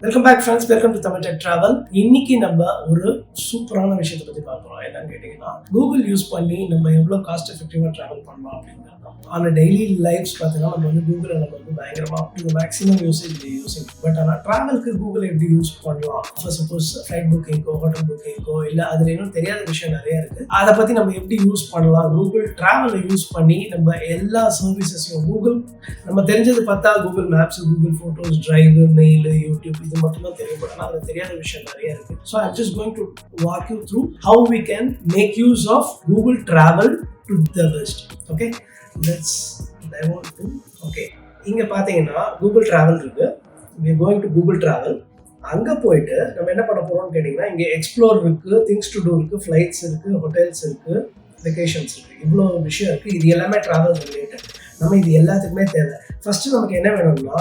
Welcome back friends, welcome to Tamil tech travel. இன்னைக்கு நம்ம ஒரு சூப்பரான விஷயத்தை பற்றி பார்க்குறோம். என்னன்னு கேட்டிங்கன்னா, கூகுள் யூஸ் பண்ணி நம்ம எவ்வளோ காஸ்ட் எஃபெக்டிவாக ட்ராவல் பண்ணலாம் அப்படிங்கிறது. ஆனால் டெய்லி லைஃப்ஸ் பார்த்தீங்கன்னா நம்ம வந்து கூகுளை நம்ம வந்து பயங்கரமாக டு மேக்ஸிமம் யூஸிங். பட் ஆனால் ட்ராவலுக்கு கூகுளை எப்படி யூஸ் பண்ணலாம்? சப்போஸ் ஃப்ளைட் புக்கிங்கோ, ஹோட்டல் புக்கிங்கோ, இல்லை அதில் இன்னும் தெரியாத விஷயம் நிறைய இருக்குது. அதை பற்றி நம்ம எப்படி யூஸ் பண்ணலாம்? கூகுள் ட்ராவலை யூஸ் பண்ணி நம்ம எல்லா சர்வீசஸையும் கூகுள் நம்ம தெரிஞ்சது பார்த்தா Google Maps, Google Photos, Drive, Mail, YouTube இது மட்டும் தான் தெரியும். பட் ஆனால் அது தெரியாத விஷயம் நிறைய இருக்கு. So I just going to walk you through how we can make use of Google travel to the best. Okay, let's dive on to. Okay, இங்கே பார்த்தீங்கன்னா கூகுள் டிராவல் இருக்கு. We are going to Google travel. அங்கே போயிட்டு நம்ம என்ன பண்ண போகிறோம்னு கேட்டிங்கன்னா, இங்கே எக்ஸ்ப்ளோர் இருக்குது, திங்ஸ் டு டூ இருக்குது, ஃப்ளைட்ஸ் இருக்குது, ஹோட்டல்ஸ் இருக்குது, வெக்கேஷன்ஸ் இருக்குது, இவ்வளோ விஷயம் இருக்குது. இது எல்லாமே ட்ராவல் ரிலேட்டட். நம்ம இது எல்லாத்துக்குமே தேவை. ஃபஸ்ட்டு நமக்கு என்ன வேணும்னா,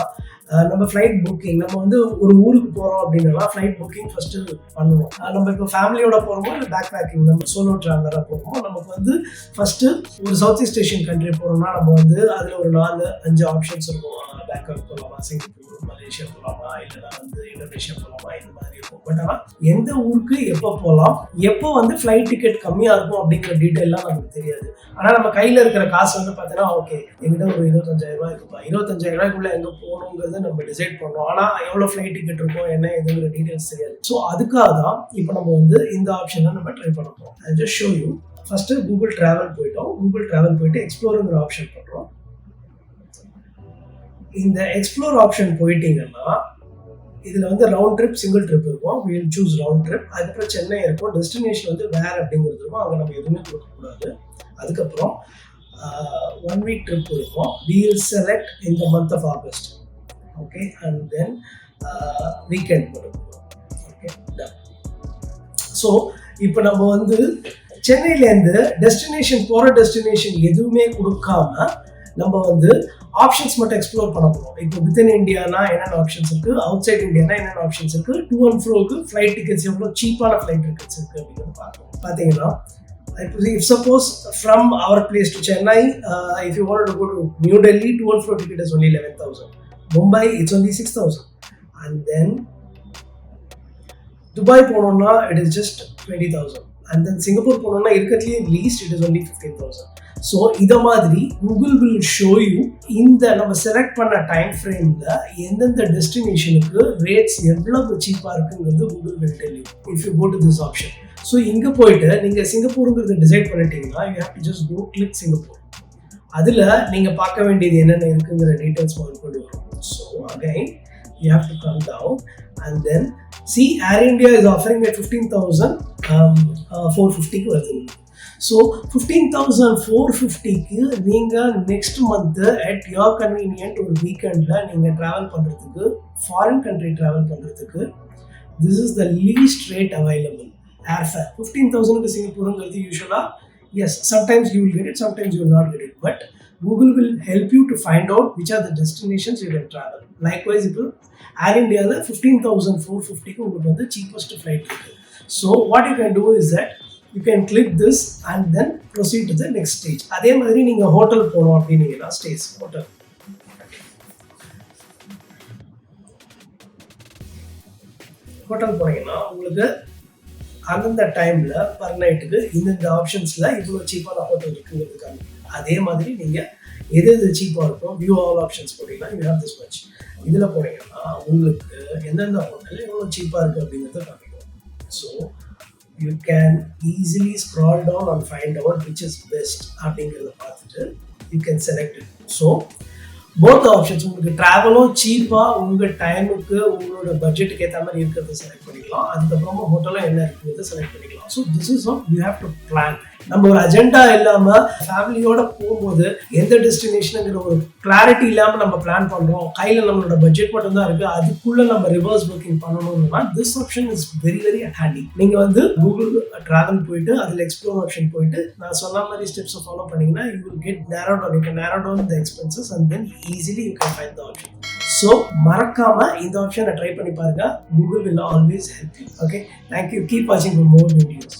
நம்ம ஃப்ளைட் புக்கிங், நம்ம வந்து ஒரு ஊருக்கு போகிறோம் அப்படின்னா ஃப்ளைட் புக்கிங் ஃபஸ்ட்டு பண்ணணும். நம்ம இப்போ ஃபேமிலியோட போகிறோமோ இல்லை பேக் பேக்கிங், நம்ம சோலோ ட்ராவலராக போகிறோமோ, நமக்கு வந்து ஃபஸ்ட்டு ஒரு சவுத் ஈஸ்ட் ஏஷியன் கண்ட்ரி போகிறோம்னா நம்ம வந்து அதில் ஒரு 4-5 ஆப்ஷன்ஸ் இருக்கும். பேங்காக் போகலாமா, சிங்கப்பூர், மலேசியா போகலாமா, இல்லைனா வந்து இந்தோனேஷியா போகலாமா, இந்த மாதிரி இருக்கும். பட் ஆனால் எந்த ஊருக்கு எப்போ போகலாம், எப்போ வந்து ஃப்ளைட் டிக்கெட் கம்மியாக இருக்கும் அப்படிங்கிற டீட்டெயிலாம் நமக்கு தெரியாது. ஆனால் நம்ம கையில் இருக்கிற காசு வந்து பார்த்தீங்கன்னா, ஓகே எங்கிட்ட ஒரு 25,000 இருக்குப்பா, 25,000 எங்கே போகணுங்கிறத நம்ம டிசைட் பண்ணோம். ஆனால் எவ்வளோ ஃப்ளைட் டிக்கெட் இருக்கும், என்ன எதுங்கிற டீட்டெயில்ஸ் தெரியாது. ஸோ அதுக்காக தான் இப்போ நம்ம வந்து இந்த ஆப்ஷனை நம்ம ட்ரை பண்ண போகிறோம். I just show you. First Google travel போயிட்டோம். கூகுள் ட்ராவல் போயிட்டு எக்ஸ்ப்ளோருங்கிற ஆப்ஷன் பண்ணுறோம். இந்த எக்ஸ்ப்ளோர் ஆப்ஷன் போயிட்டீங்கன்னா இதில் வந்து ரவுண்ட் ட்ரிப், சிங்கிள் ட்ரிப் இருக்கும். We'll choose round trip. அதுக்கப்புறம் சென்னை இருக்கும். டெஸ்டினேஷன் வந்து வேர் அப்படிங்கிறது இருக்கும். அங்கே நம்ம எதுவுமே கொடுக்கக்கூடாது. அதுக்கப்புறம் 1 வீக் ட்ரிப் இருக்கும். வீல் செலக்ட் இந்த month of August. Okay, and then weekend போடுவோம். ஓகே, ஸோ இப்போ நம்ம வந்து சென்னையிலேருந்து போகிற டெஸ்டினேஷன் எதுவுமே கொடுக்காம நம்ம வந்து ஆப்ஷன்ஸ் மட்டும் எக்ஸ்ப்ளோர் பண்ண போகிறோம். இப்போ வித்தின் இந்தியானா என்னென்ன ஆப்ஷன்ஸ் இருக்குது, அவுட் சைட் இந்தியானா என்னென்ன ஆப்ஷன்ஸ் இருக்குது, டு அண்ட் ஃப்ரோக்கு ஃப்ளைட் டிக்கெட்ஸ் எவ்வளோ சீப்பான ஃப்ளைட் டிக்கெட்ஸ் இருக்குது அப்படிங்கிறது பார்க்கணும். பார்த்தீங்கன்னா, if suppose from our place to Chennai, if you wanted to go to New Delhi, to and fro ticket is only 11,000. Mumbai, it's only 6,000. And then Dubai போனோம்னா it is just 20,000. And then Singapore போனோம்னா இருக்கிறதுலேயே least it is only 15,000. So இதை மாதிரி Google will show you இந்த நம்ம select பண்ண time ஃப்ரேமில் எந்தெந்த டெஸ்டினேஷனுக்கு rates எவ்வளவு சீப்பாக இருக்குங்கிறது Google will tell you if you go to this option. So இங்கே போயிட்டு நீங்கள் சிங்கப்பூருங்கிறத டிசைட் பண்ணிட்டீங்கன்னா you have to just go click Singapore. அதில் நீங்கள் பார்க்க வேண்டியது என்னென்ன இருக்குங்கிற டீட்டெயில்ஸ் கொண்டு வரும். So again you have to come down and then see Air India is offering at 15,450 வருது. ஸோ 15,450க்கு நீங்கள் next month at your convenient ஒரு வீக்கெண்டில் நீங்கள் ட்ராவல் பண்ணுறதுக்கு, ஃபாரின் கண்ட்ரி ட்ராவல் பண்ணுறதுக்கு this is the least rate available. Airfare 15,000க்கு சிங்கப்பூருங்கிறது யூஸ்வலாக yes sometimes you will get it, sometimes you will not get it, but Google will help you to find out which are the destinations you can travel. Likewise, இப்போ Air Indiaவில் 15,450க்கு உங்களுக்கு வந்து cheapest flight இருக்குது. So what you can do is that you can click this and then proceed to the next stage. அதே மாதிரி நீங்கள் hotel போகணும் அப்படின்னீங்கன்னா stay hotel போனீங்கன்னா உங்களுக்கு அந்தந்த டைமில் பர் நைட்டுக்கு இந்த ஆப்ஷன்ஸில் இவ்வளோ சீப்பான ஹோட்டல் இருக்குங்கிறதுக்காக. அதே மாதிரி நீங்கள் எது சீப்பாக இருக்கும் வியூ ஆல் ஆப்ஷன்ஸ் போனீங்கன்னா யூ ஹேவ் திஸ் மச். இதில் போனீங்கன்னா உங்களுக்கு எந்தெந்த ஹோட்டல் எவ்வளோ சீப்பாக இருக்குது அப்படிங்கிறத காமிக்கும். So you can easily scroll down and find out which is best அப்படிங்கிறத பார்த்துட்டு you can select it. So both options உங்களுக்கு ட்ராவலும் சீப்பாக உங்கள் டைமுக்கு உங்களோட பட்ஜெட்டுக்கு ஏற்ற மாதிரி இருக்கிறத செலக்ட் பண்ணிக்கலாம். அதுக்கப்புறமா ஹோட்டலும் என்ன இருக்கிறத செலக்ட் பண்ணிக்கலாம். So this is all you have to plan. நம்ம ஒரு அஜெண்டா இல்லாமல் ஃபேமிலியோட போகும்போது எந்த டெஸ்டினேஷனுங்கிற ஒரு கிளாரிட்டி இல்லாமல் நம்ம பிளான் பண்ணுறோம், கையில் நம்மளோட பட்ஜெட் மட்டும் தான் இருக்குது, அதுக்குள்ளே நம்ம ரிவர்ஸ் புக்கிங் பண்ணணும்னா this option is very very handy. நீங்கள் வந்து கூகுள் ட்ராவல் போயிட்டு அதில் எக்ஸ்ப்ளோர் ஆப்ஷன் போயிட்டு நான் சொன்ன மாதிரி ஸ்டெப்ஸை ஃபாலோ பண்ணிங்கன்னா you will get narrow down the expenses and then easily you can find the option. So மறக்காமல் இந்த ஆப்ஷனை ட்ரை பண்ணி பாருங்கள். Google will always help you. Okay, thank you. Keep watching for more videos.